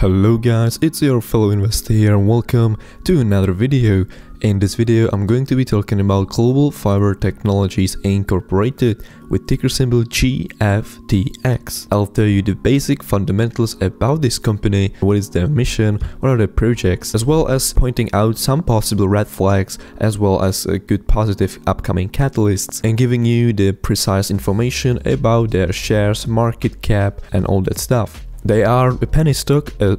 Hello guys, it's your fellow investor here and welcome to another video. In this video I'm going to be talking about Global Fiber Technologies Incorporated with ticker symbol GFTX. I'll tell you the basic fundamentals about this company, what is their mission, what are their projects, as well as pointing out some possible red flags as well as good positive upcoming catalysts and giving you the precise information about their shares, market cap and all that stuff. They are a penny stock, a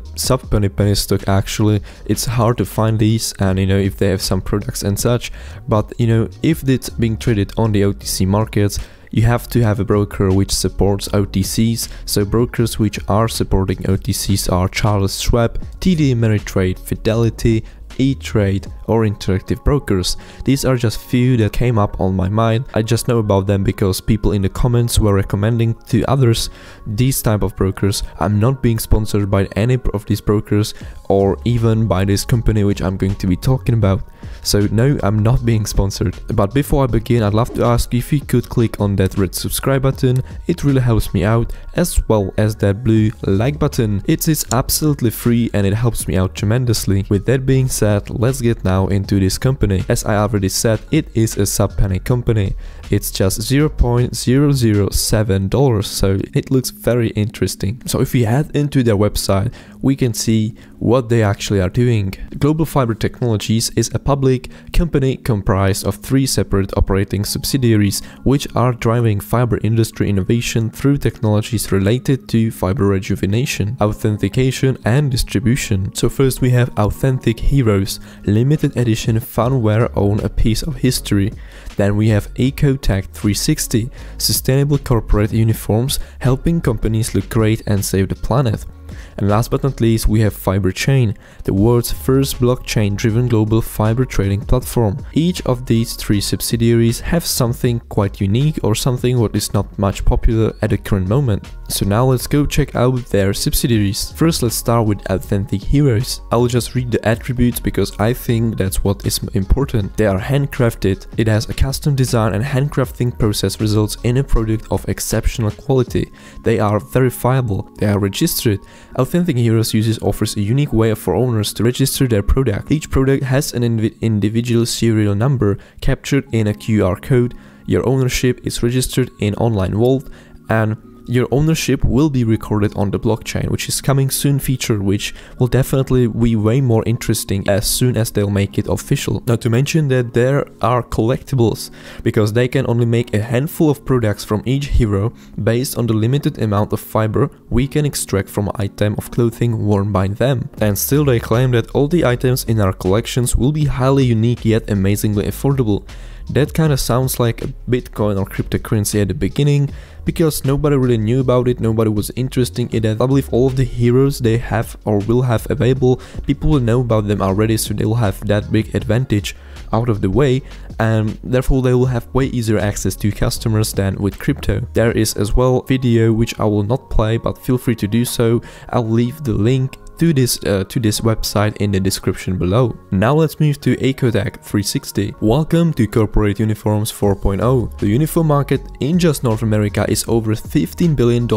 penny stock actually. It's hard to find these and if they have some products and such, but if it's being traded on the OTC markets, you have to have a broker which supports OTCs. So brokers which are supporting OTCs are Charles Schwab, TD Ameritrade, Fidelity, E-Trade or Interactive Brokers. These are just few that came up on my mind. I just know about them because people in the comments were recommending to others these type of brokers. I'm not being sponsored by any of these brokers or even by this company which I'm going to be talking about. So no, I'm not being sponsored. But before I begin, I'd love to ask if you could click on that red subscribe button. It really helps me out, as well as that blue like button. It is absolutely free and it helps me out tremendously. With that being said, let's get now into this company. As I already said, it is a sub-penny company. It's just $0.007, so it looks very interesting. So if we head into their website, we can see what they actually are doing. Global Fiber Technologies is a public company comprised of 3 separate operating subsidiaries, which are driving fiber industry innovation through technologies related to fiber rejuvenation, authentication and distribution. So first we have Authentic Heroes, limited edition fanware own a piece of history. Then we have Ecotec 360, sustainable corporate uniforms helping companies look great and save the planet. And last but not least, we have FiberChain, the world's first blockchain-driven global fiber trading platform. Each of these 3 subsidiaries have something quite unique or something what is not much popular at the current moment. So now let's go check out their subsidiaries. First, let's start with Authentic Heroes. I will just read the attributes because I think that's what is important. They are handcrafted. It has a custom design and handcrafting process results in a product of exceptional quality. They are verifiable. They are registered. Authentic Heroes offers a unique way for owners to register their product. Each product has an individual serial number captured in a QR code. Your ownership is registered in online vault and your ownership will be recorded on the blockchain, which is coming soon feature, which will definitely be way more interesting as soon as they'll make it official. Not to mention that there are collectibles, because they can only make a handful of products from each hero based on the limited amount of fiber we can extract from an item of clothing worn by them. And still they claim that all the items in our collections will be highly unique yet amazingly affordable. That kinda sounds like a Bitcoin or cryptocurrency at the beginning, because nobody really knew about it, nobody was interested in it. I believe all of the heroes they have or will have available, people will know about them already, so they will have that big advantage out of the way, and therefore they will have way easier access to customers than with crypto. There is as well video which I will not play, but feel free to do so. I'll leave the link to this website in the description below. Now let's move to Ecotec 360. Welcome to Corporate Uniforms 4.0. The uniform market in just North America is over $15 billion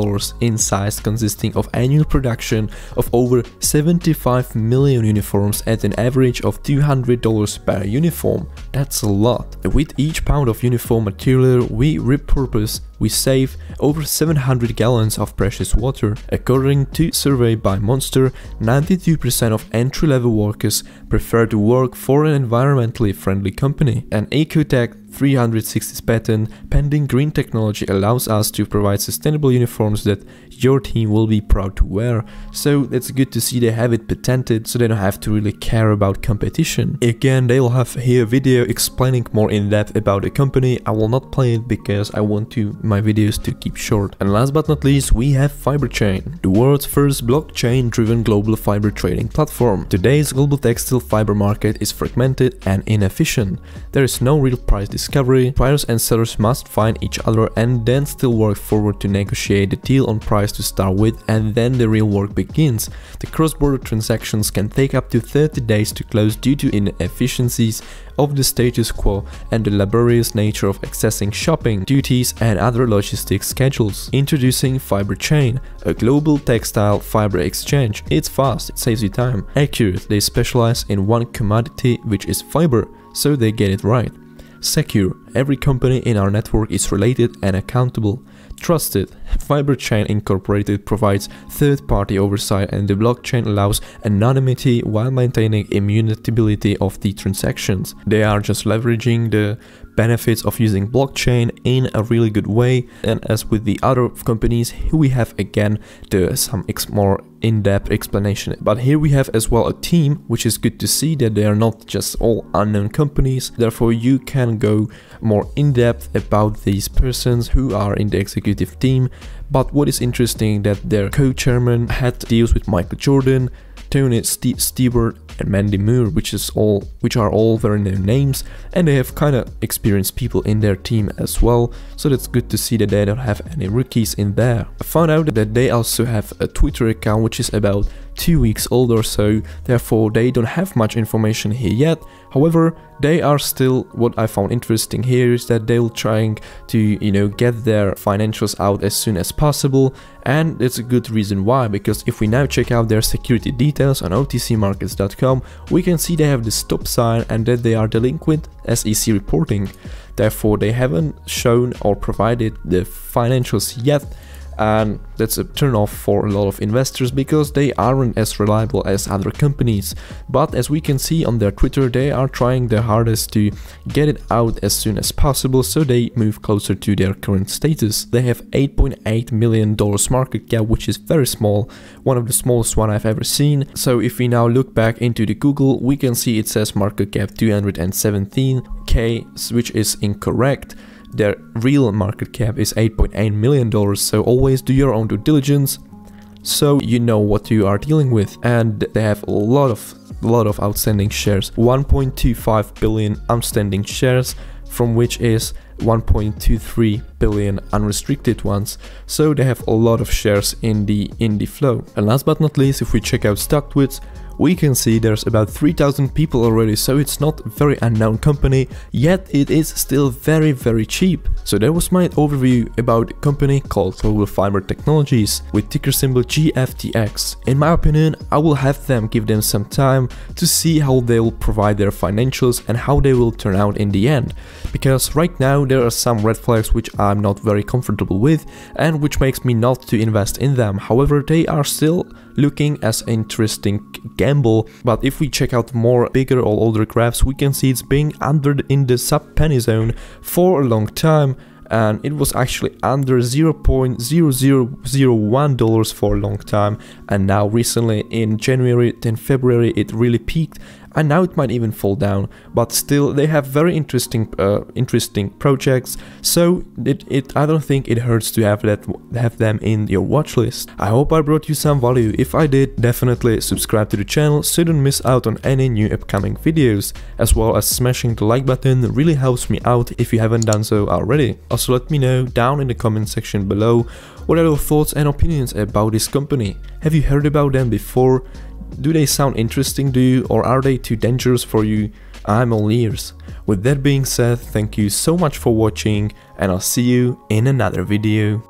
in size, consisting of annual production of over 75 million uniforms at an average of $200 per uniform. That's a lot. With each pound of uniform material we repurpose, we save over 700 gallons of precious water. According to a survey by Monster, 92% of entry-level workers prefer to work for an environmentally friendly company. An Ecotec 360's patent pending green technology allows us to provide sustainable uniforms that your team will be proud to wear. So it's good to see they have it patented, so they don't have to really care about competition. Again, they'll have here a video explaining more in depth about the company. I will not play it because I want my videos to keep short. And last but not least, we have FiberChain, the world's first blockchain-driven global fiber trading platform. Today's global textile fiber market is fragmented and inefficient. There is no real price discovery discovery. Buyers and sellers must find each other and then still work forward to negotiate the deal on price to start with, and then the real work begins. The cross-border transactions can take up to 30 days to close due to inefficiencies of the status quo and the laborious nature of accessing shopping, duties and other logistics schedules. Introducing FiberChain, a global textile fiber exchange. It's fast, it saves you time. Accurate, they specialize in one commodity, which is fiber, so they get it right. Secure, every company in our network is related and accountable. Trusted, FiberChain Incorporated provides third-party oversight and the blockchain allows anonymity while maintaining immutability of the transactions. They are just leveraging the benefits of using blockchain in a really good way, and as with the other companies, we have again some more in-depth explanation. But here we have as well a team, which is good to see that they are not just all unknown companies. Therefore you can go more in-depth about these persons who are in the executive team. But what is interesting that their co-chairman had deals with Michael Jordan, Tony Stewart and Mandy Moore, which are all very known names, and they have kind of experienced people in their team as well, so that's good to see that they don't have any rookies in there. I found out that they also have a Twitter account which is about 2 weeks old or so, therefore they don't have much information here yet. However, they are still, what I found interesting here is that they're trying to, get their financials out as soon as possible, and it's a good reason why, because if we now check out their security details on otcmarkets.com, we can see they have the stop sign and that they are delinquent SEC reporting. Therefore, they haven't shown or provided the financials yet, and that's a turn off for a lot of investors because they aren't as reliable as other companies. But as we can see on their Twitter, they are trying their hardest to get it out as soon as possible, so they move closer to their current status. They have $8.8 million market cap, which is very small, one of the smallest one I've ever seen. So if we now look back into the Google, we can see it says market cap 217k, which is incorrect. Their real market cap is $8.8 million, so always do your own due diligence so you know what you are dealing with. And they have a lot of outstanding shares, 1.25 billion outstanding shares, from which is 1.23 billion unrestricted ones, so they have a lot of shares in the flow. And last but not least, if we check out Stockwits, we can see there's about 3,000 people already, so it's not a very unknown company, yet it is still very cheap. So that was my overview about a company called Global Fiber Technologies with ticker symbol GFTX. In my opinion, I will give them some time to see how they will provide their financials and how they will turn out in the end. Because right now there are some red flags which I'm not very comfortable with and which makes me not to invest in them. However, they are still looking as an interesting gamble. But if we check out more bigger or older graphs, we can see it's being under in the sub penny zone for a long time, and it was actually under $0.0001 for a long time, and now recently in January and February it really peaked, and now it might even fall down. But still, they have very interesting projects, so I don't think it hurts to have them in your watch list. I hope I brought you some value. If I did, definitely subscribe to the channel so you don't miss out on any new upcoming videos, as well as smashing the like button really helps me out if you haven't done so already. Also, let me know down in the comment section below what are your thoughts and opinions about this company. Have you heard about them before? Do they sound interesting to you, or are they too dangerous for you? I'm all ears. With that being said, thank you so much for watching, and I'll see you in another video.